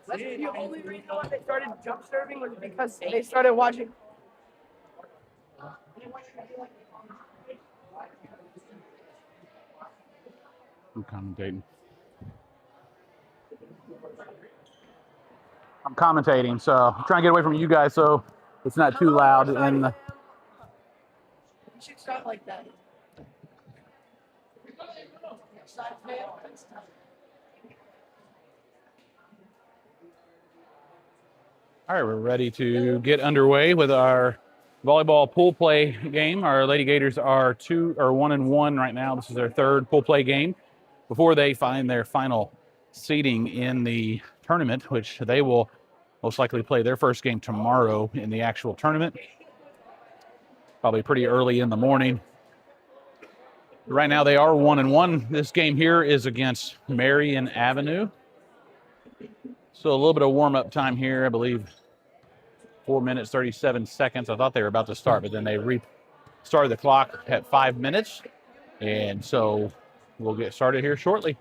That's the only reason why they started jump serving was because they started watching. I'm commentating. I'm commentating, so I'm trying to get away from you guys so it's not too loud. And You should start like that. all right, we're ready to get underway with our volleyball pool play game. Our Lady Gators are 1-1 right now. This is their third pool play game before they find their final seeding in the tournament, which they will most likely play their first game tomorrow in the actual tournament. Probably pretty early in the morning. Right now they are 1-1. This game here is against Marion Avenue. So a little bit of warm-up time here, I believe 4 minutes, 37 seconds. I thought they were about to start, but then they restarted the clock at 5 minutes. And so we'll get started here shortly.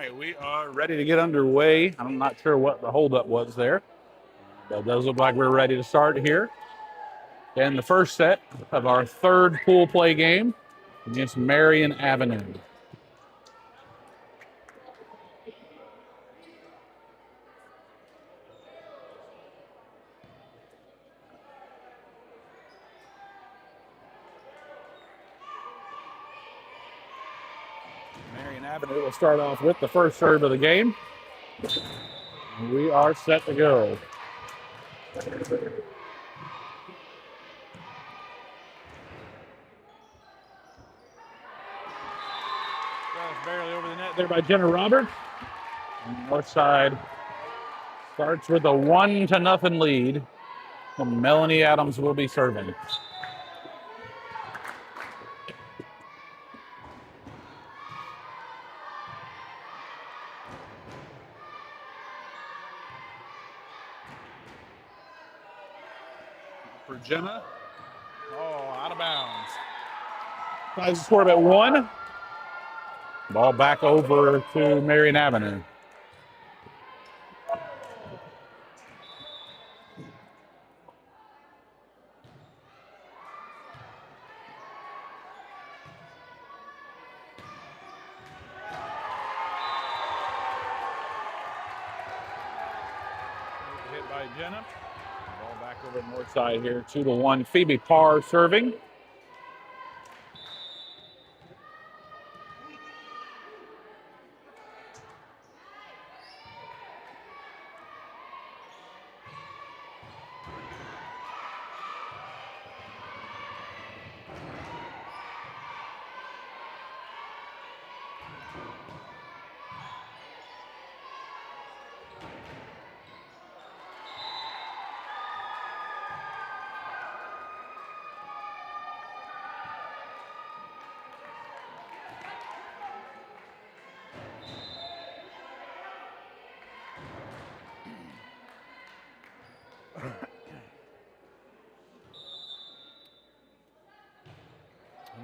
right, we are ready to get underway. I'm not sure what the holdup was there, but it does look like we're ready to start here. And the first set of our third pool play game against Marion Avenue. Marion Avenue will start off with the first serve of the game. We are set to go. Barely over the net there by Jenna Roberts. North side starts with a 1-0 lead. And Melanie Adams will be serving. For Jenna. Oh, out of bounds. Ties the score at 1. Ball back over to Marion Avenue. Hit by Jenna. Ball back over the north side here. 2-1. Phoebe Parr serving.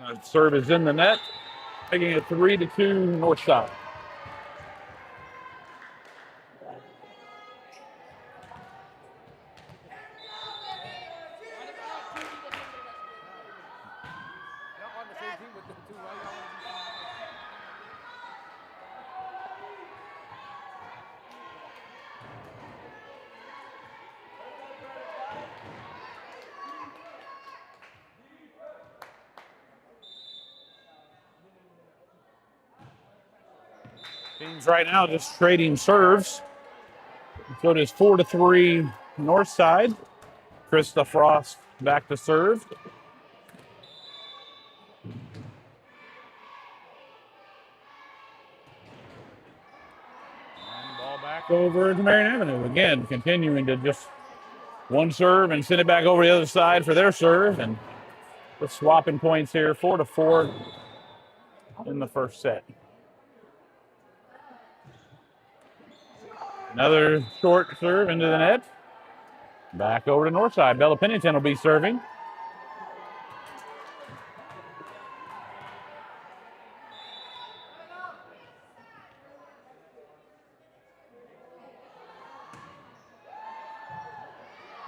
And the serve is in the net, making it 3-2 north side. Teams right now just trading serves. So it is 4-3 north side. Krista Frost back to serve. And ball back over to Marion Avenue. Again, continuing to just one serve and send it back over the other side for their serve. And the swapping points here, 4-4 in the first set. Another short serve into the net. Back over to north side. Bella Pennington will be serving.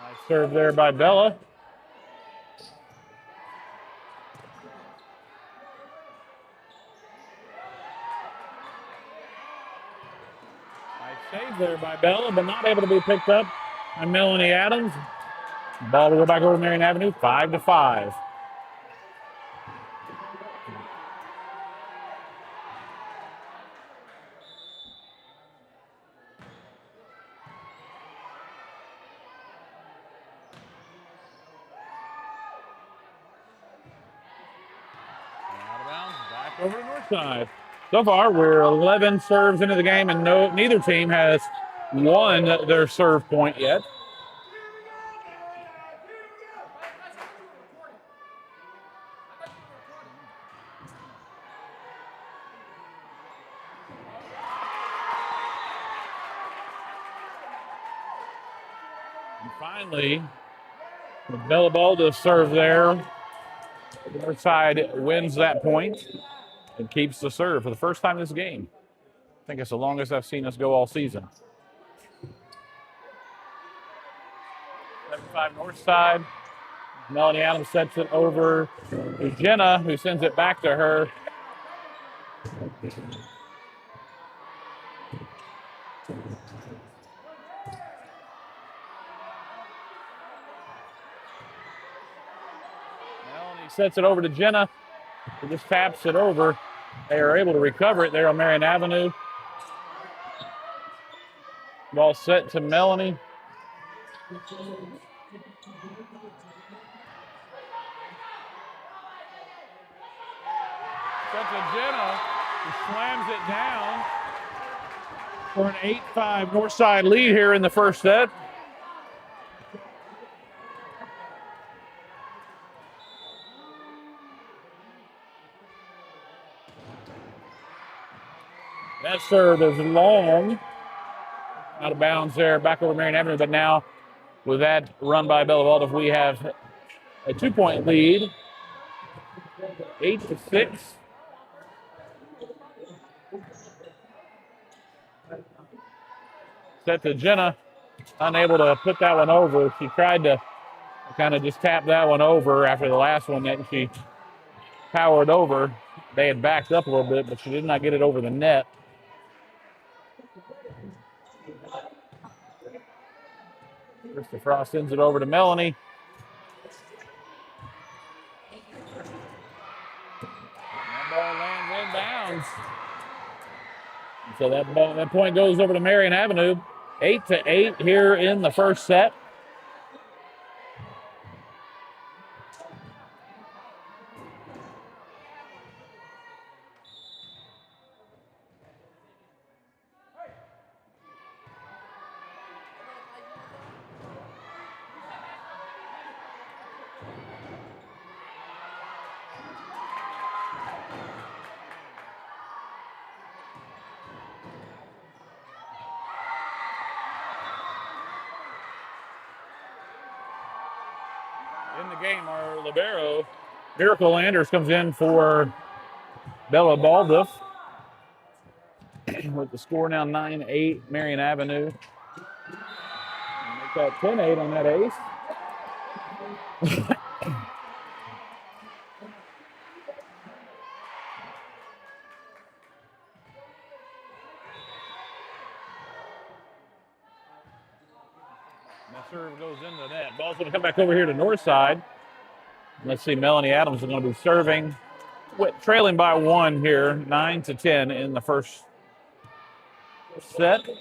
Nice serve there by Bella. Save there by Bella, but not able to be picked up by Melanie Adams. Ball will go back over to Marion Avenue, 5-5. Out of bounds, back over to north side. So far, we're 11 serves into the game, and neither team has won their serve point yet. And finally, with Bella Ball to serve there, the north side wins that point and keeps the serve for the first time this game. I think it's the longest I've seen us go all season. 7-5 north side. Melanie Adams sets it over to Jenna, who sends it back to her. Melanie sets it over to Jenna, who just taps it over. They are able to recover it there on Marion Avenue. Ball set to Melanie. Set to Jenna, who slams it down for an 8-5 Northside lead here in the first set. That serve is long. Out of bounds there, back over Marion Avenue. But now, with that run by Bella Waldorf, we have a 2-point lead, 8-6. Set to Jenna, unable to put that one over. She tried to kind of just tap that one over after the last one that she powered over. They had backed up a little bit, but she did not get it over the net. Krista Frost sends it over to Melanie. That ball lands inbounds. So that point goes over to Marion Avenue. 8-8 here in the first set. In the game, our libero, Miracle Landers, comes in for Bella Waldorf. With the score now 9-8, Marion Avenue. Make that 10-8 on that ace. That serve goes into the net. Ball's going to come back over here to north side. Let's see, Melanie Adams is going to be serving, trailing by 1 here, 9-10 in the first set. Nice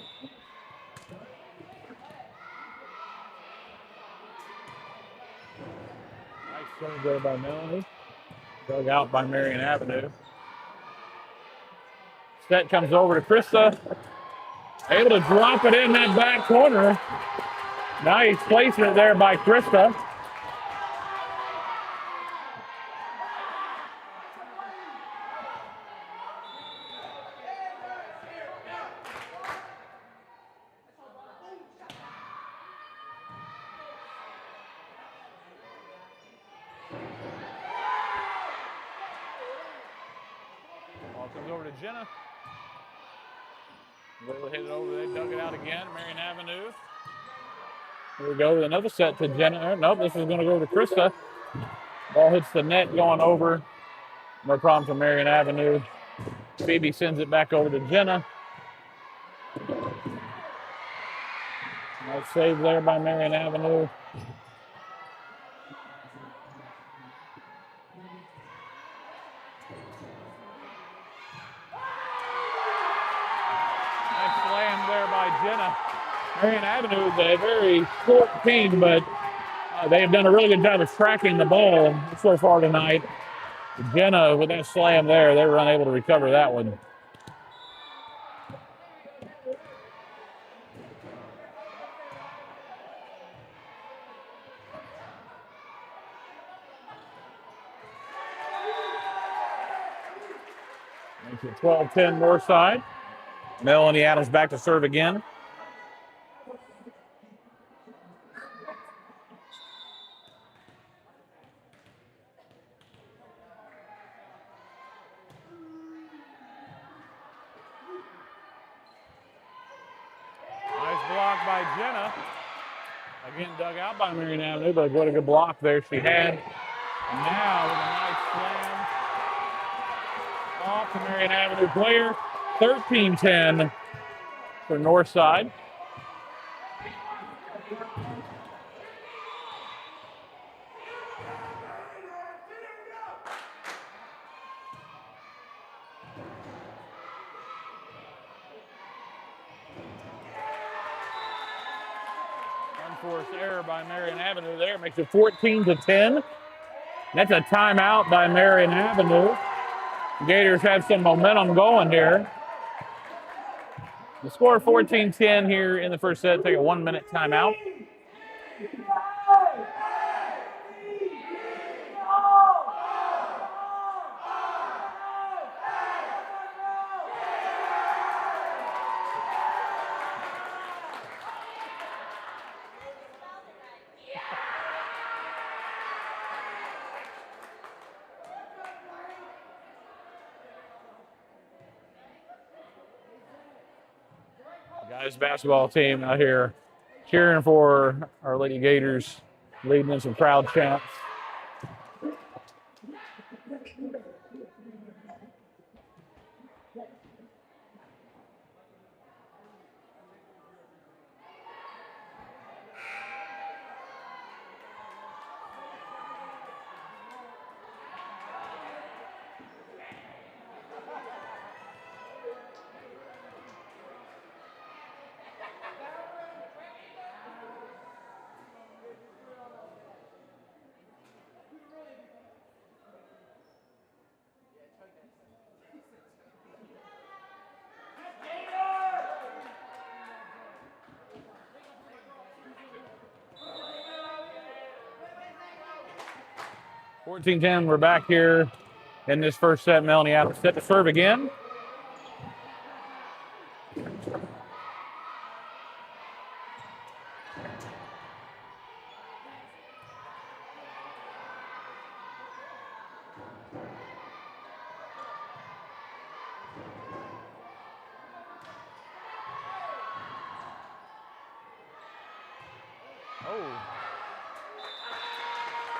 serve there by Melanie. Dug out by Marion Avenue. Set comes over to Krista. Able to drop it in that back corner. Nice placement there by Krista. Ball comes over to Jenna. They'll hit it over. They dug it out again. Marion Avenue. Here we go with another set to Jenna. Nope, this is going to go to Krista. Ball hits the net going over. No problem for Marion Avenue. Phoebe sends it back over to Jenna. Nice save there by Marion Avenue. Nice slam there by Jenna. Marion Avenue is a very short team, but they have done a really good job of tracking the ball so far tonight. Jenna, with that slam there, they were unable to recover that one. Makes it 12-10 north side. Melanie Adams back to serve again. Jenna. Again, dug out by Marion Avenue, but what a good block there she had. And now with a nice slam off the Marion Avenue player. 13-10 for Northside. Unforced error by Marion Avenue there makes it 14-10. That's a timeout by Marion Avenue. Gators have some momentum going here. The score 14-10 here in the first set. Take a 1-minute timeout. Guys basketball team out here cheering for our Lady Gators, leading in some crowd chants. We're back here in this first set. Melanie Ave set to serve again.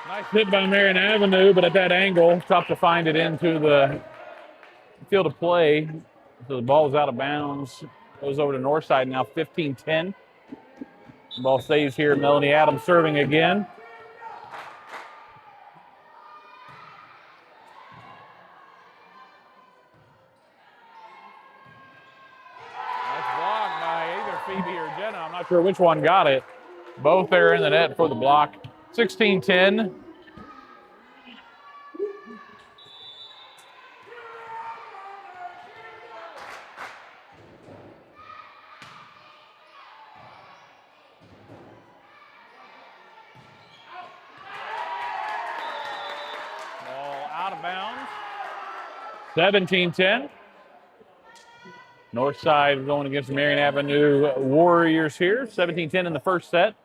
Nice hit by Marion Avenue, but at that angle, tough to find it into the field of play. So the ball is out of bounds. Goes over to Northside now, 15-10. The ball stays here. Melanie Adams serving again. Nice block by either Phoebe or Jenna. I'm not sure which one got it. Both there in the net for the block. 16-10. Ball out of bounds. 17-10. Northside going against the Marion Avenue Warriors here. 17-10 in the first set.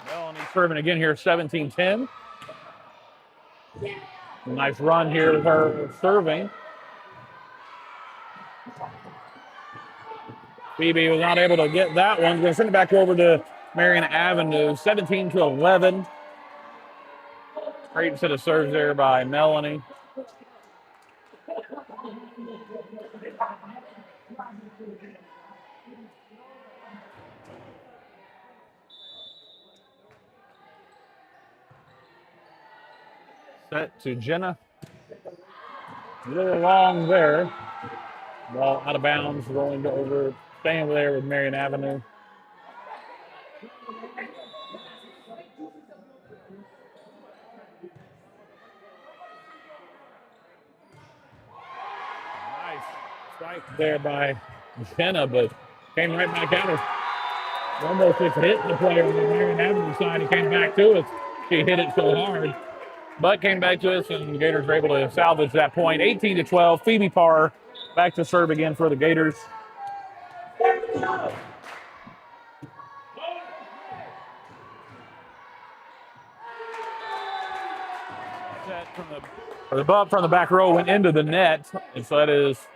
Melanie serving again here, 17-10. Nice run here with her serving. Phoebe was not able to get that one. Going to send it back over to Marion Avenue, 17-11. Great set of serves there by Melanie. Set to Jenna. A little long there. Ball out of bounds, rolling over, staying there with Marion Avenue. Nice strike there by Jenna, but came right back at her. Almost just hit the player on the Marion Avenue side. He came back to us. She hit it so hard. But came back to us, and the Gators were able to salvage that point. 18-12. Phoebe Parr back to serve again for the Gators. Set from the bump from the back row went into the net, and so that is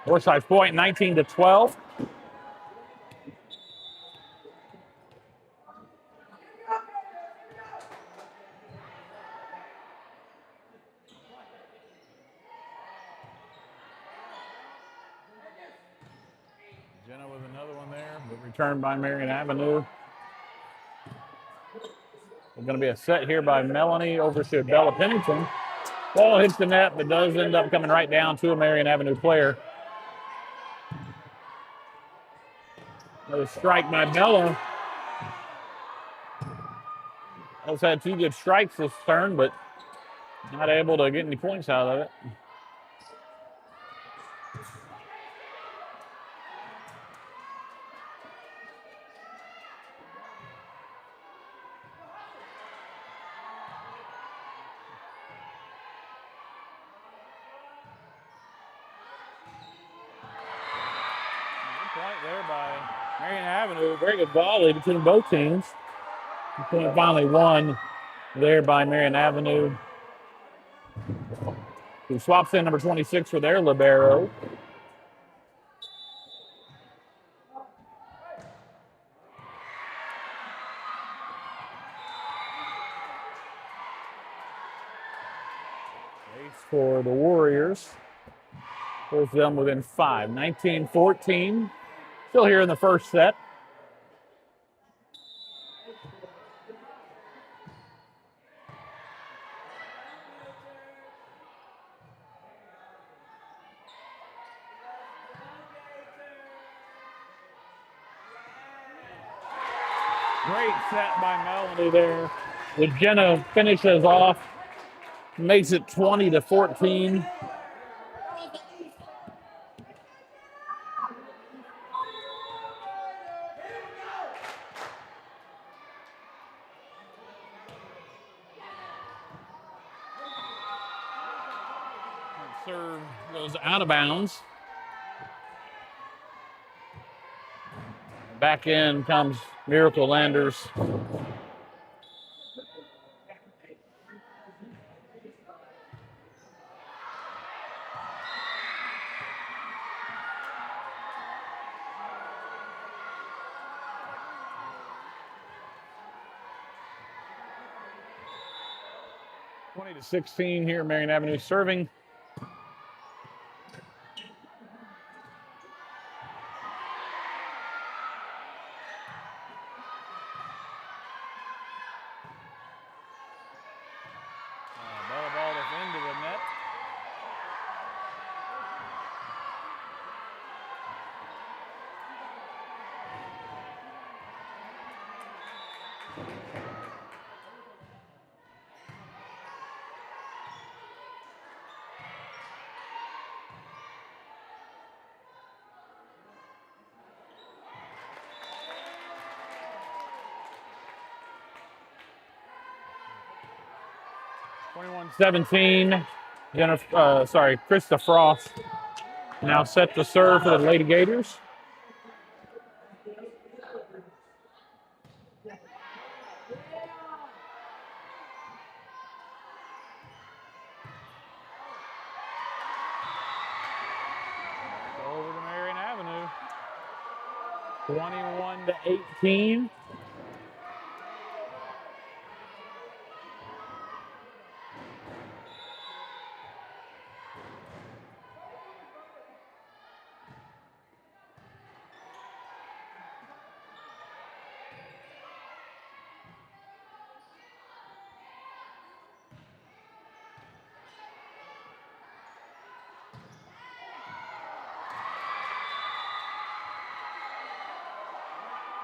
Northside's point, 19-12. Jenna with another one there, but returned by Marion Avenue. It's going to be a set here by Melanie over to Bella Pennington. Ball hits the net, but does end up coming right down to a Marion Avenue player. Another strike by Bella. Has had 2 good strikes this turn, but not able to get any points out of it. Right there by Marion Avenue. Very good volley between both teams. Point finally won there by Marion Avenue, who swaps in number 26 for their libero. Ace for the Warriors. Pulls them within 5. 19-14. Still here in the first set. Great set by Melanie there. With Jenna finishes off, makes it 20-14. Serve goes out of bounds. Back in comes Miracle Landers. Twenty to 16 here, Marion Avenue serving. Volleyball into the net. (21-17). Krista Frost now set to serve for the Lady Gators. Over to Marion Avenue. 21-18.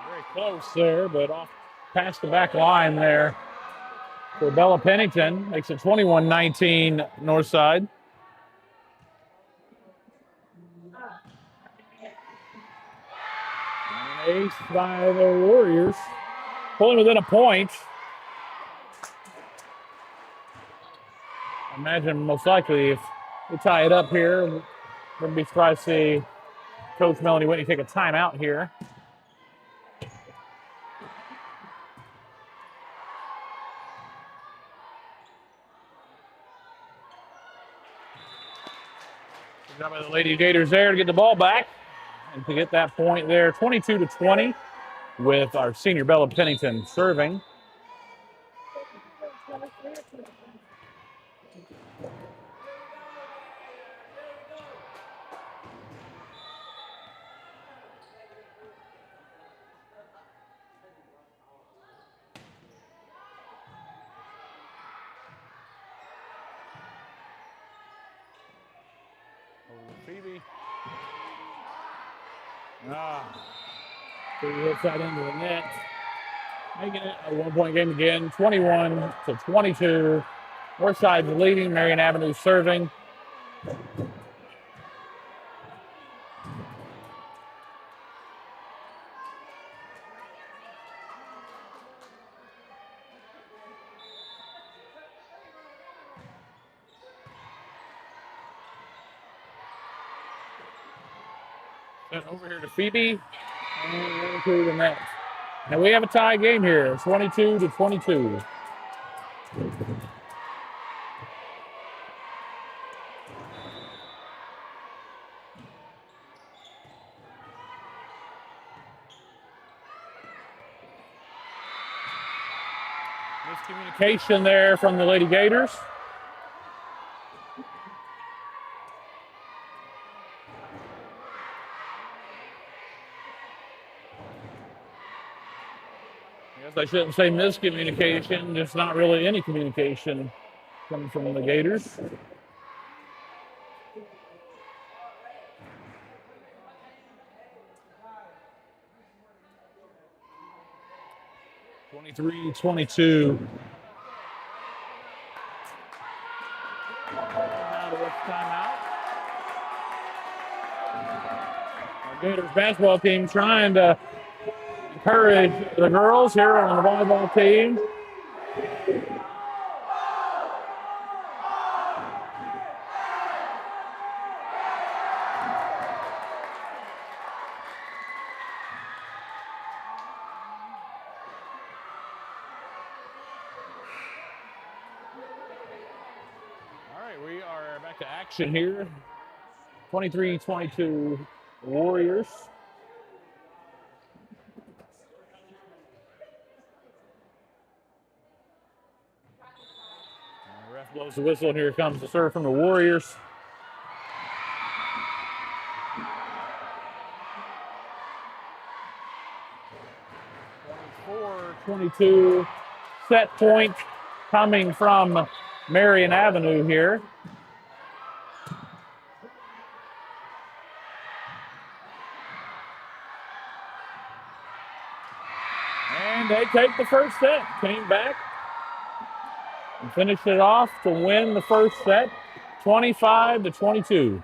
Very close there, but off past the back line there for Bella Pennington. Makes it 21-19 Northside. Ace by the Warriors. Pulling within a point. I imagine most likely if we tie it up here, wouldn't be surprised to see Coach Melanie Whitney take a timeout here. Good job by the Lady Gators there to get the ball back and to get that point there, 22-20, with our senior Bella Pennington serving. Phoebe. Phoebe hits that into the net. Making it a 1-point game again, 21-22. North side's leading, Marion Avenue serving. Sent over here to Phoebe and into the net. Now we have a tie game here, 22-22. Miscommunication there from the Lady Gators. I guess I shouldn't say miscommunication, just not really any communication coming from the Gators. (23-22). Now to this timeout. Our Gators basketball team trying to encourage the girls here on the volleyball team. All right, we are back to action here. 23-22 Warriors. The ref blows the whistle, and here comes the serve from the Warriors. (24-22) set point coming from Marion Avenue here. And they take the first set, came back and finished it off to win the first set, 25-22.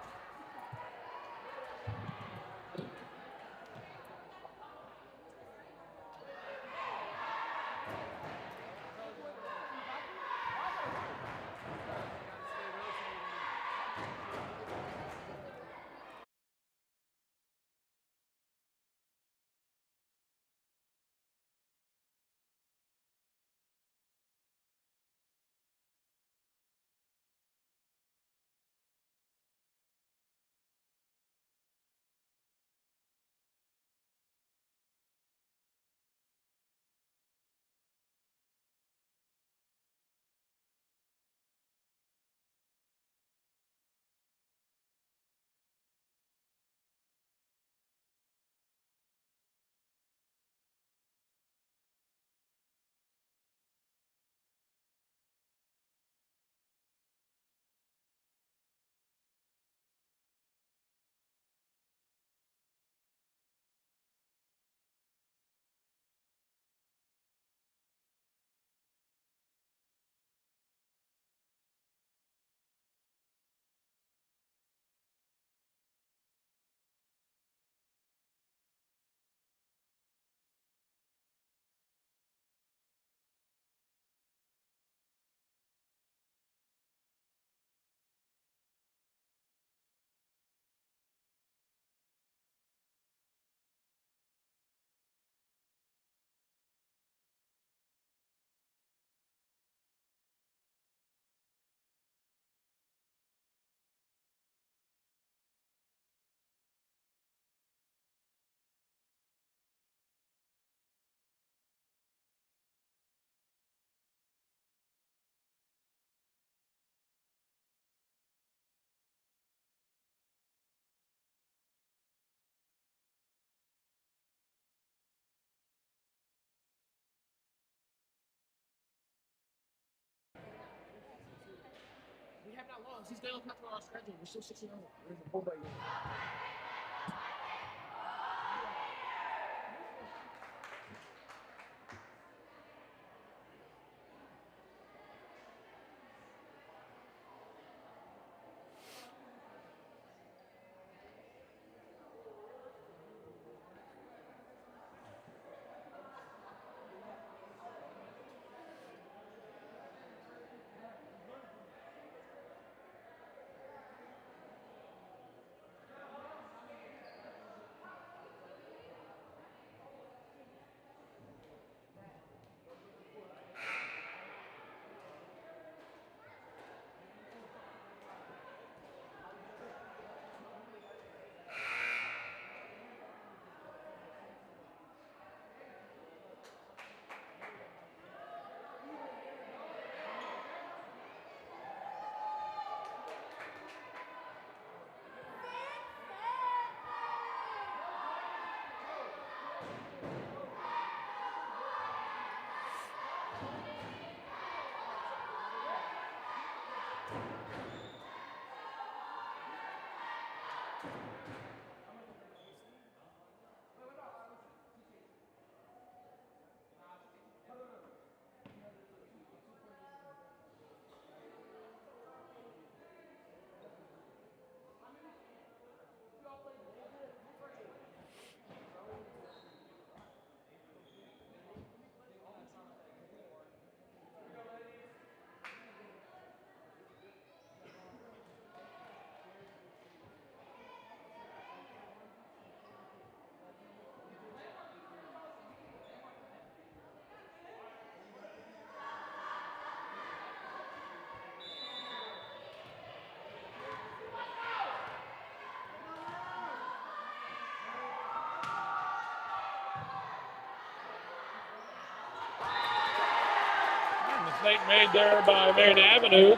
Mistake made there by Marion Avenue.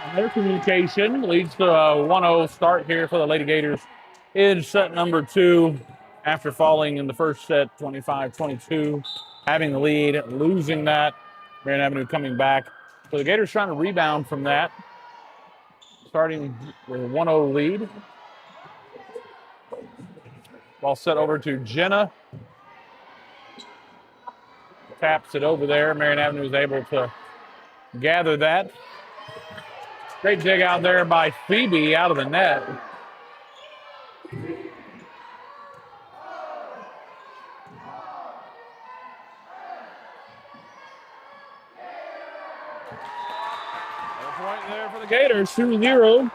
And their communication leads to a 1-0 start here for the Lady Gators in set number 2 after falling in the first set 25-22, having the lead, losing that. Marion Avenue coming back. So the Gators trying to rebound from that, starting with a 1-0 lead. Ball set over to Jenna. Taps it over there. Marion Avenue is able to gather that. Great dig out there by Phoebe out of the net. Point there for the Gators, 2-0.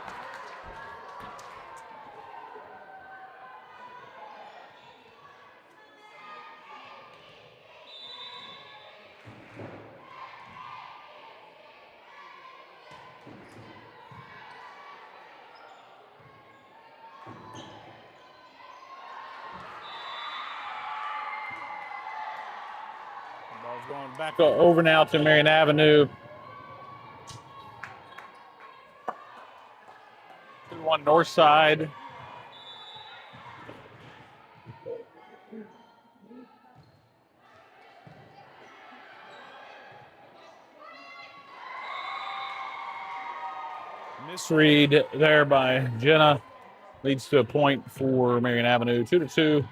Ball's going back over now to Marion Avenue. 2-1 north side. Misread there by Jenna. Leads to a point for Marion Avenue, 2-2.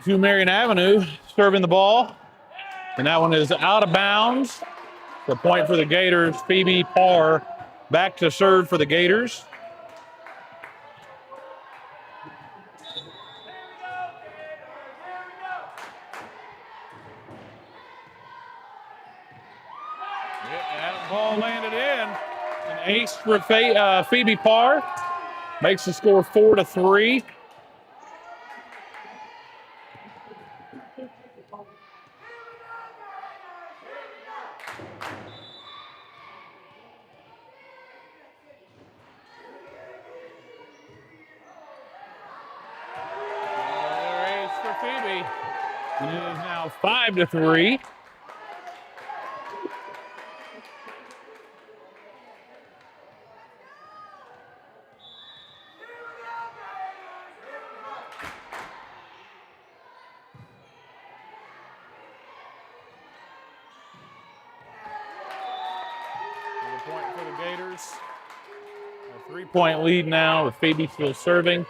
To Marion Avenue, serving the ball. And that one is out of bounds. The point for the Gators. Phoebe Parr back to serve for the Gators. That ball landed in. An ace for Phoebe Parr. Makes the score 4-3. And it is now 5-3. Another point for the Gators. A 3-point lead now with Phoebe still serving.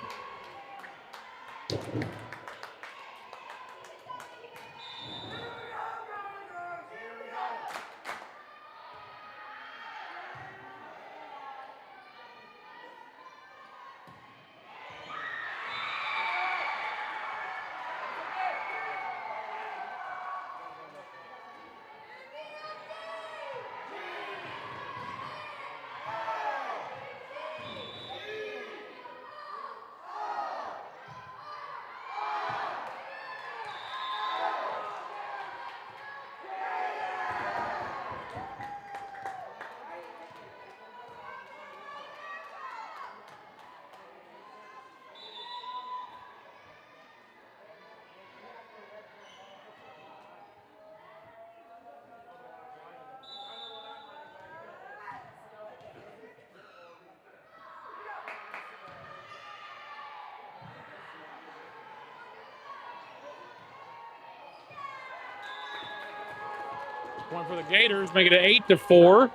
Point for the Gators, make it 8-4.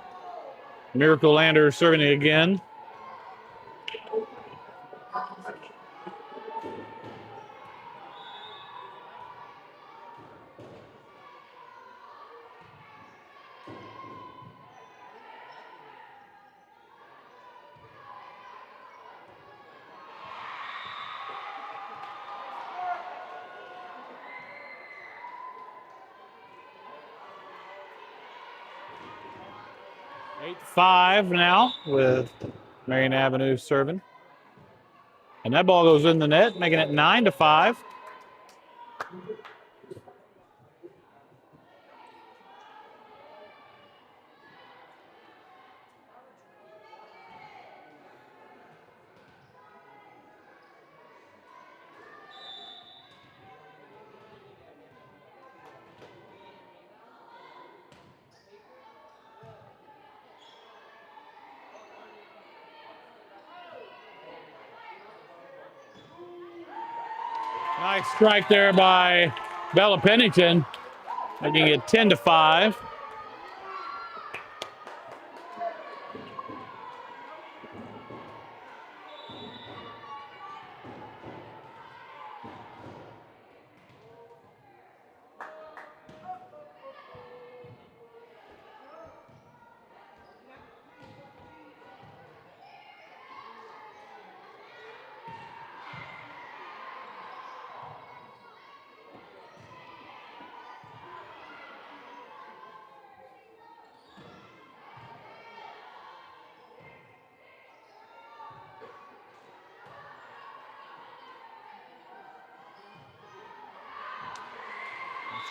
Miracle Lander serving it again. Eight 5 now with Marion Avenue serving. And that ball goes in the net, making it 9-5. Nice strike there by Bella Pennington, making it 10-5.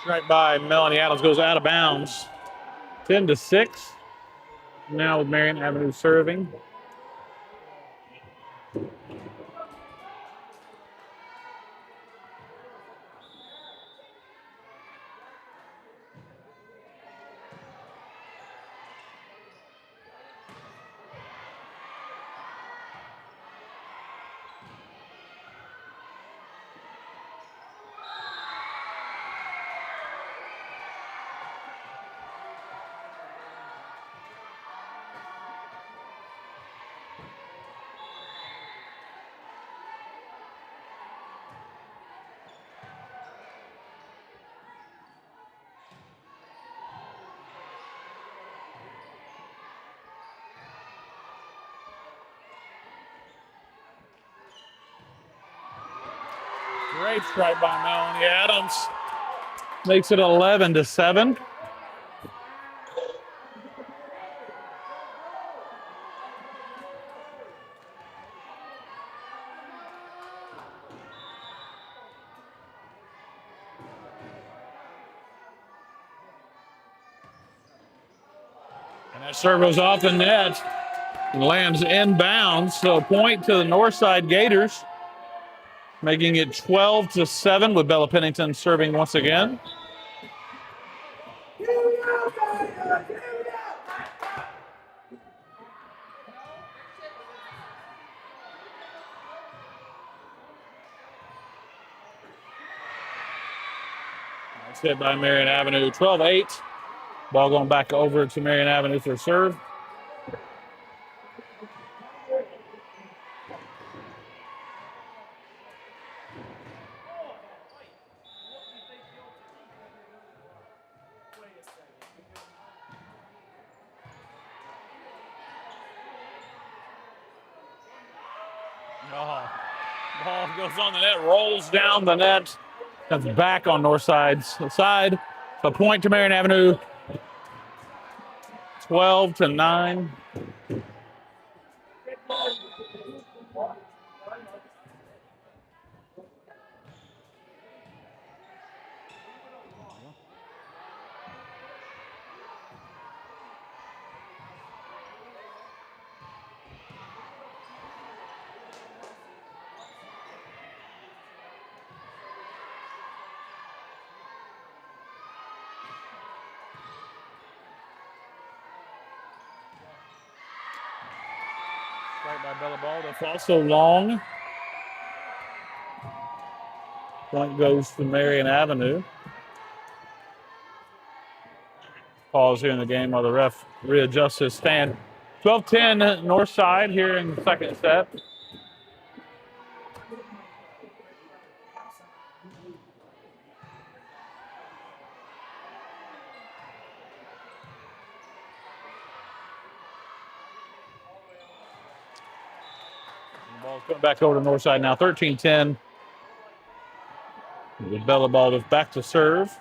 Strike by Melanie Adams goes out of bounds. 10-6. Now with Marion Avenue serving. Great strike by Melanie Adams. Makes it 11-7. And that serve goes off the net and lands inbounds. So a point to the Northside Gators. making it 12-7 with Bella Pennington serving once again. Nice hit by Marion Avenue, 12-8. Ball going back over to Marion Avenue for serve. Oh, ball goes on the net, rolls down the net, comes back on Northside's side. A point to Marion Avenue, 12-9. Right by Bella Ball. That's also long. Point goes to Marion Avenue. Pause here in the game while the ref readjusts his stand. 12-10 North Side here in the second set. The ball's coming back over to North Side now, 13-10. The Bella Ball is back to serve.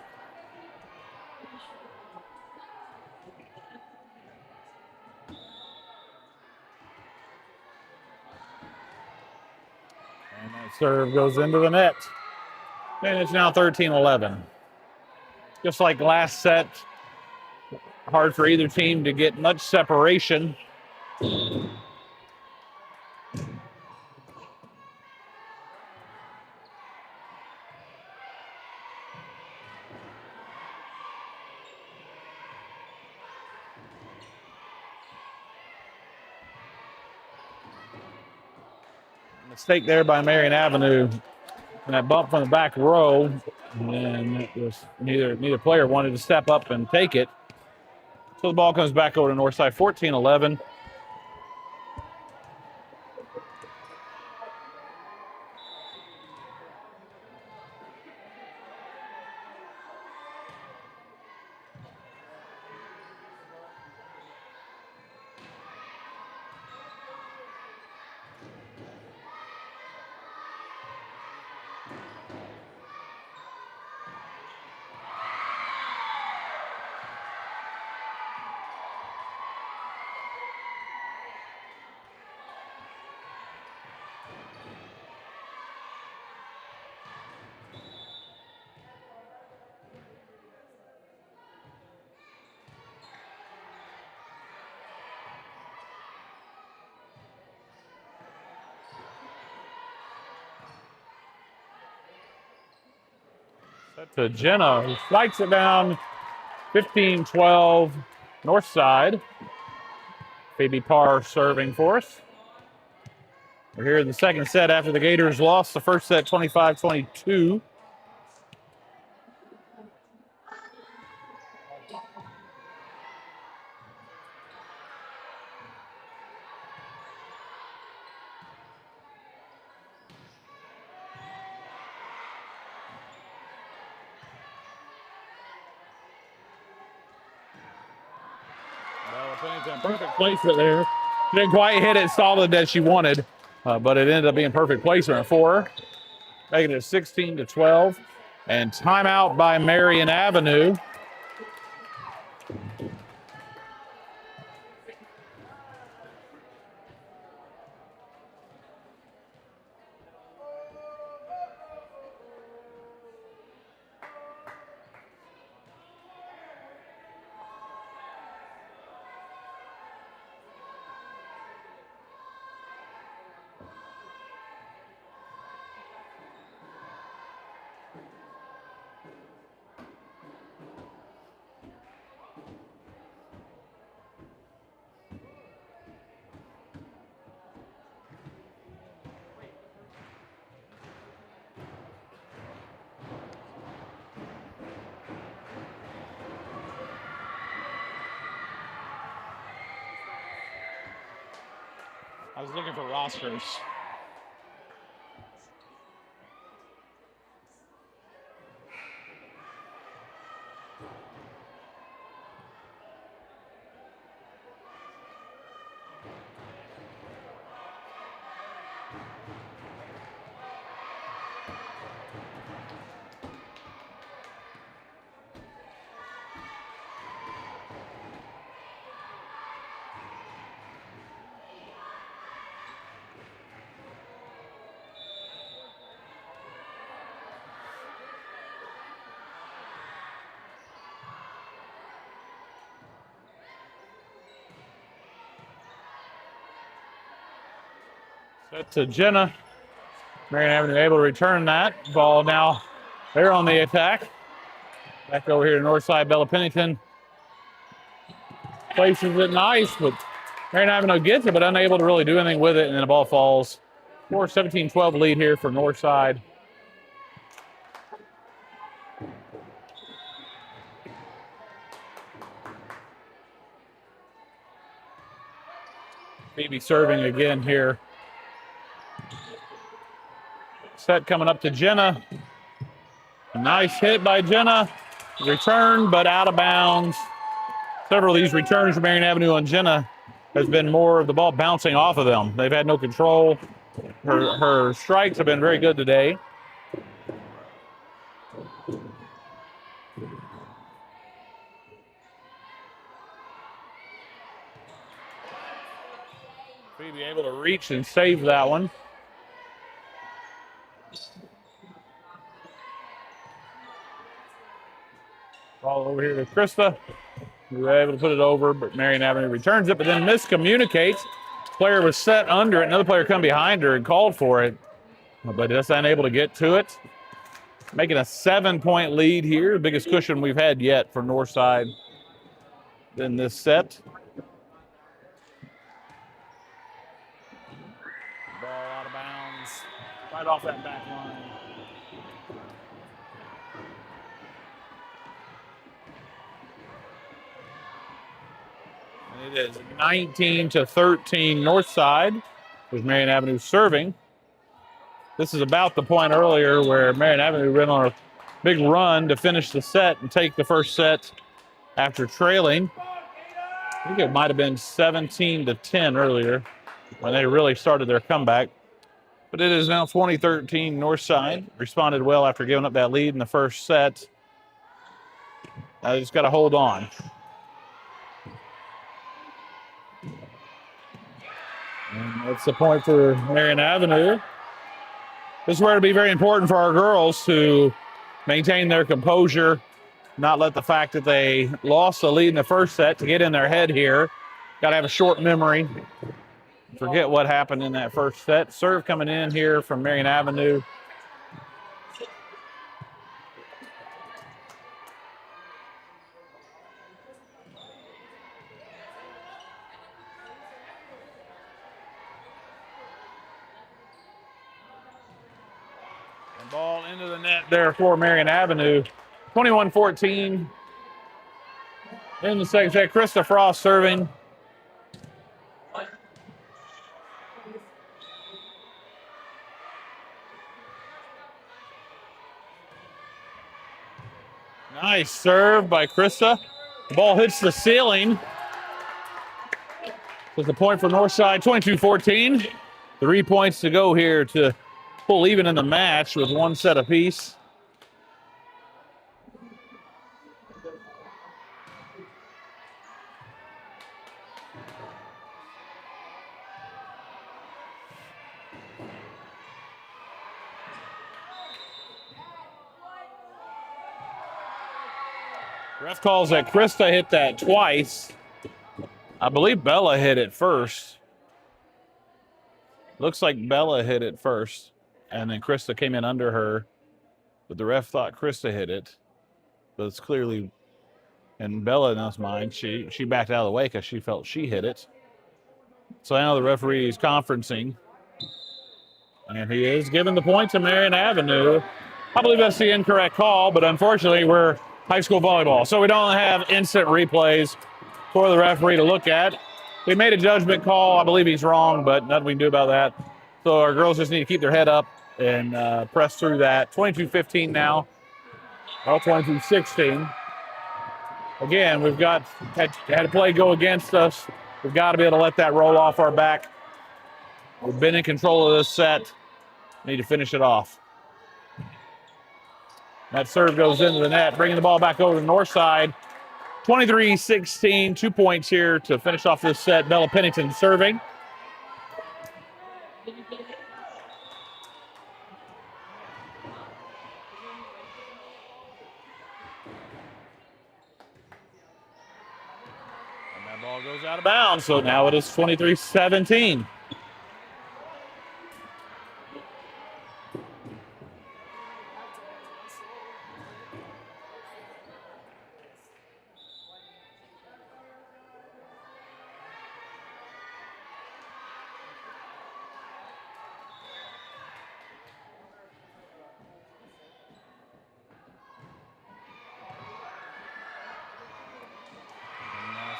And that serve goes into the net. And it's now 13-11. Just like last set, hard for either team to get much separation. Mistake there by Marion Avenue. And that bump from the back row, and it was neither player wanted to step up and take it. So the ball comes back over to Northside, 14-11. Set to Jenna, who spikes it down, 15-12 North Side. Phoebe Parr serving for us. We're here in the second set after the Gators lost the first set 25-22. Perfect placement there. Didn't quite hit it solid as she wanted, but it ended up being perfect placement for her. Making it 16-12. And timeout by Marion Avenue. I was looking for rosters. Set to Jenna. Marion Avenue able to return that. Ball now, they're on the attack. Back over here to north side, Bella Pennington places it nice, but Marion Avenue gets it, but unable to really do anything with it, and then the ball falls. 17-12 lead here for north side. Phoebe serving again here. Set coming up to Jenna. A nice hit by Jenna. Return, but out of bounds. Several of these returns from Marion Avenue on Jenna has been more of the ball bouncing off of them. They've had no control. Her strikes have been very good today. Phoebe able to reach and save that one. Ball over here to Krista. We were able to put it over, but Marion Avenue returns it, but then miscommunicates. Player was set under it. Another player come behind her and called for it, but just unable to get to it. Making a 7-point lead here, the biggest cushion we've had yet for Northside in this set. Ball out of bounds, right off that back line. And it is 19-13 Northside with Marion Avenue serving. This is about the point earlier where Marion Avenue went on a big run to finish the set and take the first set after trailing. I think it might have been 17-10 earlier when they really started their comeback. But it is now 2013 Northside. Responded well after giving up that lead in the first set. I just got to hold on. And that's the point for Marion Avenue. This is where it'll be very important for our girls to maintain their composure, not let the fact that they lost the lead in the first set to get in their head here. Got to have a short memory. Forget what happened in that first set. Serve coming in here from Marion Avenue. Ball into the net there for Marion Avenue. 21-14. In the second set, Krista Frost serving. Nice serve by Krista. The ball hits the ceiling. With the point for Northside, 22-14. 3 points to go here to pull even in the match with one set apiece. Ref calls that Krista hit that twice. I believe Bella hit it first. Looks like Bella hit it first. And then Krista came in under her, but the ref thought Krista hit it. But it's clearly, in Bella's mind, she backed out of the way because she felt she hit it. So now the referee is conferencing. And he is giving the point to Marion Avenue. I believe that's the incorrect call, but unfortunately we're high school volleyball. So we don't have instant replays for the referee to look at. They made a judgment call. I believe he's wrong, but nothing we can do about that. So our girls just need to keep their head up and press through that. 22-15 now. Well, 22-16. Again, we've had a play go against us. We've got to be able to let that roll off our back. We've been in control of this set. Need to finish it off. That serve goes into the net, bringing the ball back over to the north side. 23-16, 2 points here to finish off this set. Bella Pennington serving. And that ball goes out of bounds, so now it is 23-17.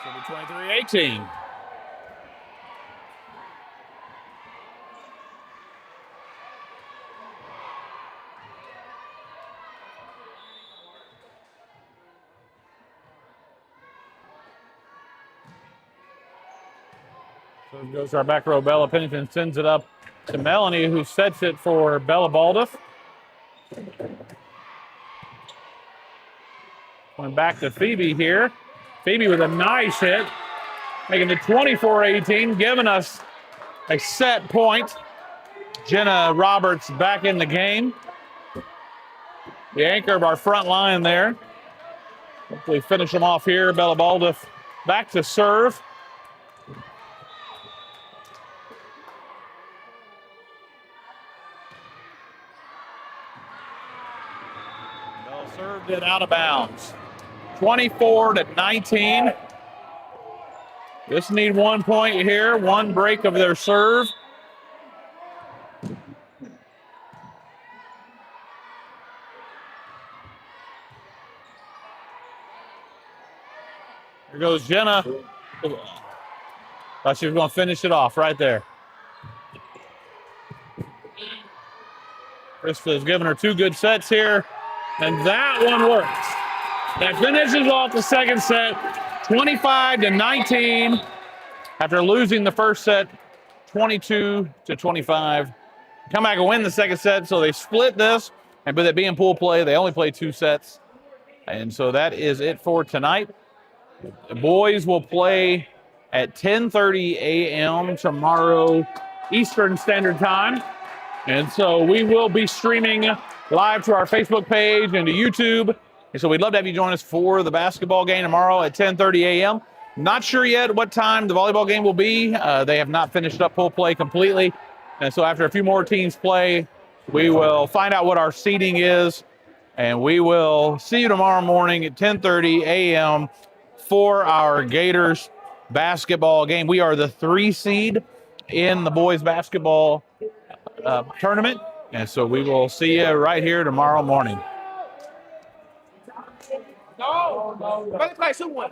So the 23-18. So it goes to our back row. Bella Pennington sends it up to Melanie, who sets it for Bella Baldiff. Going back to Phoebe here. Phoebe with a nice hit, making it 24-18, giving us a set point. Jenna Roberts back in the game. The anchor of our front line there. Hopefully finish them off here. Bella Baldiff back to serve. Bella served it out of bounds. 24-19. Just need 1 point here, one break of their serve. Here goes Jenna. Thought she was going to finish it off right there. Krista's giving her 2 good sets here, and that one works. That finishes off the second set, 25-19. After losing the first set, 22-25. Come back and win the second set, so they split this. And with it being pool play, they only play 2 sets. And so that is it for tonight. The boys will play at 10:30 a.m. tomorrow Eastern Standard Time. And so we will be streaming live to our Facebook page and to YouTube. And so we'd love to have you join us for the basketball game tomorrow at 10:30 a.m. Not sure yet what time the volleyball game will be. They have not finished up pool play completely. And so after a few more teams play, we will find out what our seating is. And we will see you tomorrow morning at 10:30 a.m. for our Gators basketball game. We are the 3 seed in the boys basketball tournament. And so we will see you right here tomorrow morning. No. Vai play someone.